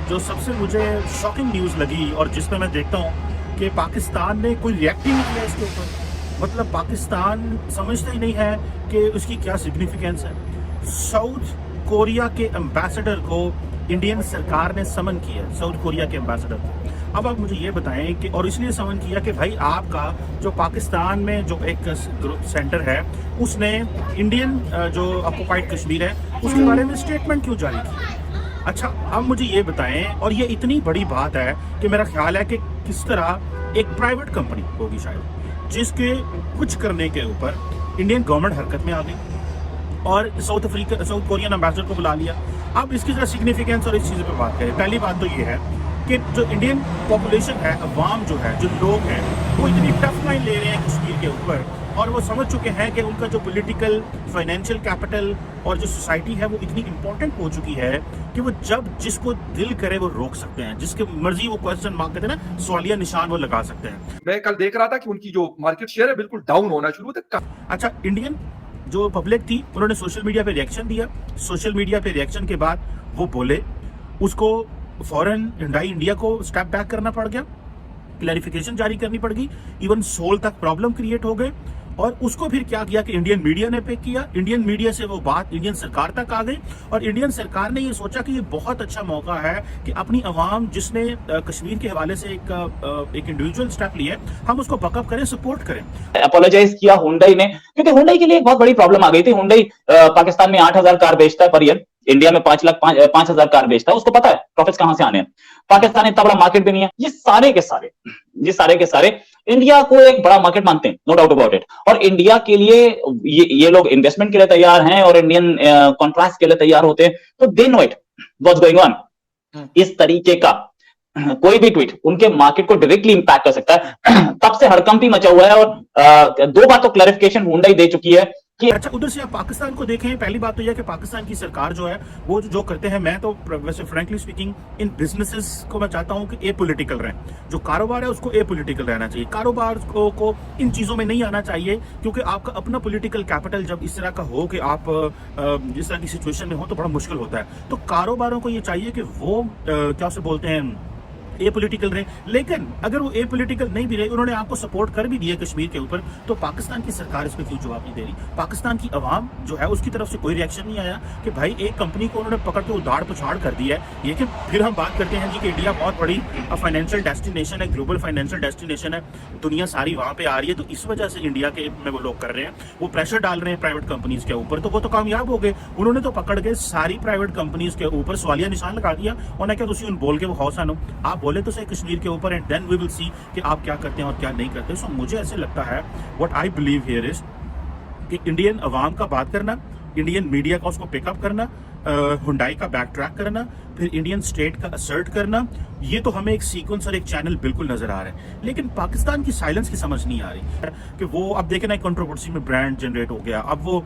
जो सबसे मुझे शॉकिंग न्यूज़ लगी और जिसमें मैं देखता हूँ कि पाकिस्तान ने कोई रिएक्ट ही नहीं किया इसके ऊपर। मतलब पाकिस्तान समझता ही नहीं है कि उसकी क्या सिग्निफिकेंस है। साउथ कोरिया के एम्बेसडर को इंडियन सरकार ने समन किया, साउथ कोरिया के एम्बेसडर को। अब आप मुझे ये बताएं कि, और इसलिए समन किया कि भाई आपका जो पाकिस्तान में जो एक ग्रुप सेंटर है उसने इंडियन जो ऑक्युपाइड कश्मीर है उसके बारे में स्टेटमेंट क्यों जारी की। अच्छा, अब मुझे ये बताएं, और ये इतनी बड़ी बात है कि मेरा ख्याल है कि किस तरह एक प्राइवेट कंपनी होगी शायद, जिसके कुछ करने के ऊपर इंडियन गवर्नमेंट हरकत में आ गई और साउथ कोरियन एम्बेसडर को बुला लिया। अब इसकी जरा सिग्निफिकेंस और इस चीज़ पे बात करें। पहली बात तो ये है कि जो इंडियन पॉपुलेशन है, अवाम जो है, जो लोग हैं, वो इतनी टफ लाइन ले रहे हैं कश्मीर के ऊपर, और वो समझ चुके हैं कि उनका जो पॉलिटिकल, फाइनेंशियल कैपिटल और जो सोसाइटी है वो इतनी इंपॉर्टेंट हो चुकी है कि वो जब जिसको दिल करे वो रोक सकते हैं, जिसके मर्जी वो क्वेश्चन मार्क करते हैं ना, सवालिया निशान वो लगा सकते हैं। मैं कल देख रहा था कि उनकी जो मार्केट शेयर है बिल्कुल डाउन होना शुरू हुआ। अच्छा, इंडियन जो पब्लिक थी उन्होंने सोशल मीडिया पे रिएक्शन दिया। सोशल मीडिया पे रिएक्शन के बाद वो बोले, उसको फॉरेन हिंडाई इंडिया को स्टेप बैक करना पड़ गया, क्लैरिफिकेशन जारी करनी पड़ गई, इवन सोल तक प्रॉब्लम क्रिएट हो गए। और उसको फिर क्या किया कि इंडियन मीडिया ने पिक किया। इंडियन मीडिया से वो बात इंडियन सरकार तक आ गई और इंडियन सरकार ने ये सोचा कि ये बहुत अच्छा मौका है कि अपनी अवाम जिसने कश्मीर के हवाले से एक इंडिविजुअल स्टेप लिया, हम उसको बकअप करें, सपोर्ट करें। अपोलोजाइज किया हुंडई ने, क्योंकि हुंडई के लिए एक बहुत बड़ी प्रॉब्लम आ गई थी। हुंडई पाकिस्तान में 8,000 कार बेचता है पर ईयर, इंडिया में 5,05,000 कार बेचता है। उसको पता है प्रॉफिट्स कहां से आने हैं। पाकिस्तान इतना बड़ा मार्केट भी नहीं है। ये सारे के सारे इंडिया को एक बड़ा मार्केट मानते हैं, नो डाउट अबाउट इट। और इंडिया के लिए ये लोग इन्वेस्टमेंट के लिए तैयार हैं और इंडियन कॉन्ट्रैक्ट के लिए तैयार होते हैं। तो they know it what's going on. इस तरीके का कोई भी ट्वीट उनके मार्केट को डायरेक्टली इंपैक्ट कर सकता है। तब से हड़कंप मचा हुआ है और 2 बार तो क्लैरिफिकेशन हुंडई दे चुकी है कि अच्छा, उधर से आप पाकिस्तान को देखें। पहली बात तो यह कि पाकिस्तान की सरकार जो है वो जो करते हैं, मैं तो वैसे फ्रैंकली स्पीकिंग इन बिजनेसेस को मैं चाहता हूं कि ए पॉलिटिकल रहें। जो कारोबार है उसको ए पॉलिटिकल रहना चाहिए। कारोबार को इन चीज़ों में नहीं आना चाहिए, क्योंकि आपका अपना पॉलिटिकल कैपिटल जब इस तरह का हो कि आप जिस तरह की सिचुएशन में हो तो बड़ा मुश्किल होता है। तो कारोबारों को ये चाहिए कि वो क्या उसे बोलते हैं, ए पॉलिटिकल रहे। लेकिन अगर वो ए पॉलिटिकल नहीं भी रहे, उन्होंने आपको सपोर्ट कर भी दिया कश्मीर के ऊपर, तो पाकिस्तान की सरकार इस पर क्यों जवाब नहीं दे रही? पाकिस्तान की अवाम जो है उसकी तरफ से कोई रिएक्शन नहीं आया कि भाई एक कंपनी को उन्होंने पकड़ के उधाड़ पुछाड़ कर दिया है। लेकिन फिर हम बात करते हैं जी कि इंडिया बहुत बड़ी फाइनेंशियल डेस्टिनेशन है, ग्लोबल फाइनेंशियल डेस्टिनेशन है, दुनिया सारी वहाँ पे आ रही है। तो इस वजह से इंडिया के में वो लोग कर रहे हैं, वो प्रेशर डाल रहे हैं प्राइवेट कंपनीज के ऊपर, तो वो तो कामयाब हो गए। उन्होंने तो पकड़ के सारी प्राइवेट कंपनीज के ऊपर सवालिया निशान लगा दिया। उन्हें क्या तुम बोल के वो हौसा नो, आप बोले तो सही कश्मीर के ऊपर, and then we will see कि आप क्या करते हैं और क्या नहीं करते। सो मुझे ऐसे लगता है, what I believe here is कि इंडियन अवाम का बात करना, इंडियन मीडिया का उसको पिकअप करना, हुंडई का बैक ट्रैक करना, फिर इंडियन स्टेट का असर्ट करना, ये तो हमें एक सीक्वेंस और एक चैनल बिल्कुल नजर आ रहा है। लेकिन पाकिस्तान की साइलेंस की समझ नहीं आ रही कि वो अब देखे ना, कंट्रोवर्सी में ब्रांड जनरेट हो गया। अब वो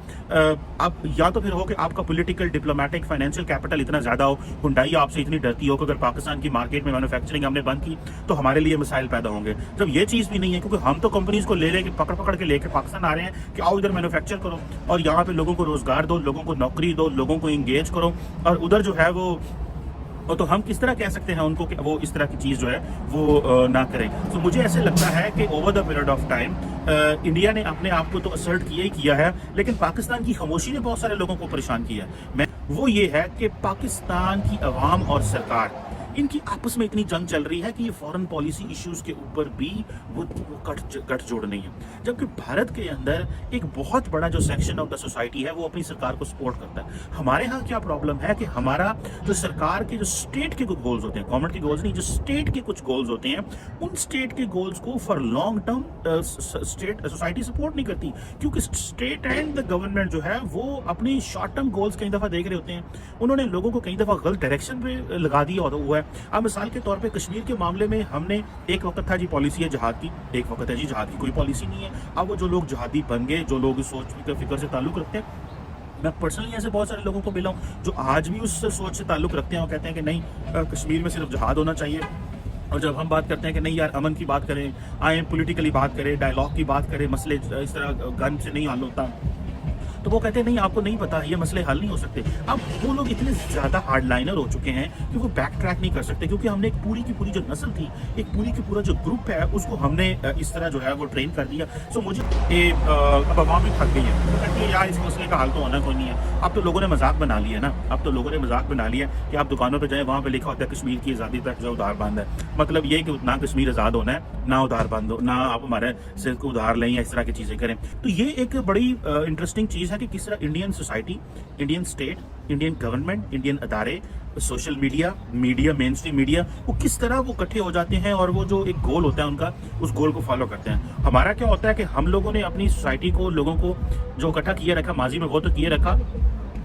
अब या तो फिर हो कि आपका पॉलिटिकल, डिप्लोमेटिक, फाइनेंशियल कैपिटल इतना ज्यादा हो, हुंडई आपसे इतनी डरती हो कि अगर पाकिस्तान की मार्केट में मैन्युफैक्चरिंग हमने बंद की तो हमारे लिए मसाइल पैदा होंगे। जब ये चीज़ भी नहीं है, क्योंकि हम तो कंपनीज को ले लेके पकड़ के लेके पाकिस्तान आ रहे हैं कि आओ इधर मैन्युफैक्चर करो और यहाँ पे लोगों को रोजगार दो, लोगों को नौकरी दो, लोगों को इंगेज करो, और उधर जो है वो तो हम किस तरह कह सकते हैं उनको कि वो इस तरह की चीज़ जो है वो ना करें। तो मुझे ऐसे लगता है कि over the period of time India ने अपने आप को तो असर्ट किया ही किया है, लेकिन पाकिस्तान की खामोशी ने बहुत सारे लोगों को परेशान किया है। वो ये है कि पाकिस्तान की अवाम और सरकार, इनकी आपस में इतनी जंग चल रही है कि ये फॉरेन पॉलिसी इश्यूज के ऊपर भी वो गठजोड़ नहीं है। जबकि भारत के अंदर एक बहुत बड़ा जो सेक्शन ऑफ द सोसाइटी है वो अपनी सरकार को सपोर्ट करता है। हमारे यहाँ क्या प्रॉब्लम है कि हमारा जो सरकार के जो स्टेट के कुछ गोल्स होते हैं, गवर्नमेंट के गोल्स नहीं, जो स्टेट के कुछ गोल्स होते हैं, उन स्टेट के गोल्स को for long term state society support नहीं करती, क्योंकि स्टेट एंड द गवर्नमेंट जो है वो अपनी शॉर्ट टर्म गोल्स कई दफा देख रहे होते हैं। उन्होंने लोगों को कई दफा गलत डायरेक्शन पे लगा दिया हुआ है। अब मिसाल के तौर पे कश्मीर के मामले में हमने, एक वक्त था जी पॉलिसी है जहाद की, एक वक्त है जी जहाद की कोई पॉलिसी नहीं है। अब वो जो लोग जहादी बन गए, जो लोग इस सोच फिक्र से ताल्लुक रखते हैं, मैं पर्सनली ऐसे बहुत सारे लोगों को मिला हूँ जो आज भी उस सोच से ताल्लुक रखते हैं और कहते हैं कि नहीं, कश्मीर में सिर्फ जहाद होना चाहिए। और जब हम बात करते हैं कि नहीं यार, अमन की बात करें, आए पॉलिटिकली बात करें, डायलॉग की बात करें, मसले इस तरह गन से नहीं हल होता, तो वो कहते हैं नहीं आपको नहीं पता, ये मसले हल नहीं हो सकते। अब वो लोग इतने ज्यादा हार्डलाइनर हो चुके हैं कि वो बैक ट्रैक नहीं कर सकते, क्योंकि हमने एक पूरी की पूरी जो नस्ल थी, एक पूरी की पूरा जो ग्रुप है, उसको हमने इस तरह जो है वो ट्रेन कर दिया। सो मुझे अब आवाम भी थक गई है, वो कहती है यार इस मसले का हल तो होना कोई नहीं है। अब तो लोगों ने मजाक बना लिया ना, अब तो लोगों ने मजाक बना लिया कि आप दुकानों पर जाए, वहाँ पे लिखा होता है कश्मीर की आज़ादी तक जो उधार बंद है। मतलब ये कि ना कश्मीर आज़ाद होना है, ना उधार बंद हो, ना आप हमारे से उधार लें या इस तरह की चीज़ें करें। तो ये एक बड़ी इंटरेस्टिंग चीज़ है कि किस तरह Indian society, Indian state, Indian government, Indian अदारे, social media, mainstream media, वो किस तरह वो इकट्ठे हो जाते हैं और वो जो एक गोल होता है उनका, उस गोल को फॉलो करते हैं। हमारा क्या होता है कि हम लोगों ने अपनी सोसाइटी को, लोगों को जो इकट्ठा किए रखा, माजी में वो तो किए रखा,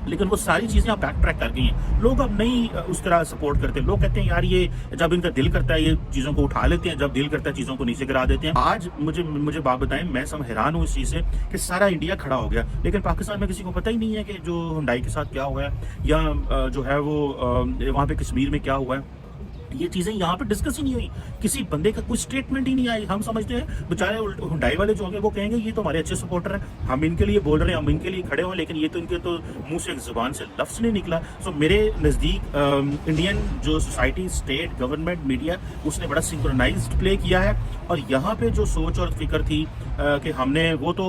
लेकिन वो सारी चीजें अब बैक ट्रैक कर गई हैं। लोग अब नहीं उस तरह सपोर्ट करते। लोग कहते हैं यार ये जब इनका दिल करता है ये चीजों को उठा लेते हैं, जब दिल करता है चीजों को नीचे गिरा देते हैं। आज मुझे बात बताएं, मैं सब हैरान हूँ इस चीज से कि सारा इंडिया खड़ा हो गया, लेकिन पाकिस्तान में किसी को पता ही नहीं है कि जो हुंडई के साथ क्या हुआ है, या जो है वो वहाँ पे कश्मीर में क्या हुआ है। ये चीजें यहाँ पे डिस्कस ही नहीं हुई, किसी बंदे का कोई स्टेटमेंट ही नहीं आई। हम समझते हैं बेचारे हुंडई वाले जो होंगे वो कहेंगे ये तो हमारे अच्छे सपोर्टर हैं, हम इनके लिए बोल रहे हैं, हम इनके लिए खड़े हुए, लेकिन ये तो इनके तो मुंह से जुबान से लफ्ज नहीं निकला। सो मेरे नज़दीक इंडियन जो सोसाइटी, स्टेट, गवर्नमेंट, मीडिया, उसने बड़ा सिंक्रोनाइज्ड प्ले किया है। और यहाँ पे जो सोच और फिक्र थी कि हमने वो तो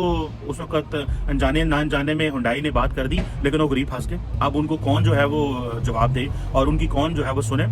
उस वक्त अनजाने ना अनजाने में हुंडई ने बात कर दी, लेकिन वो गरीब फंस गए। अब उनको कौन जो है वो जवाब दे और उनकी कौन जो है वो सुने।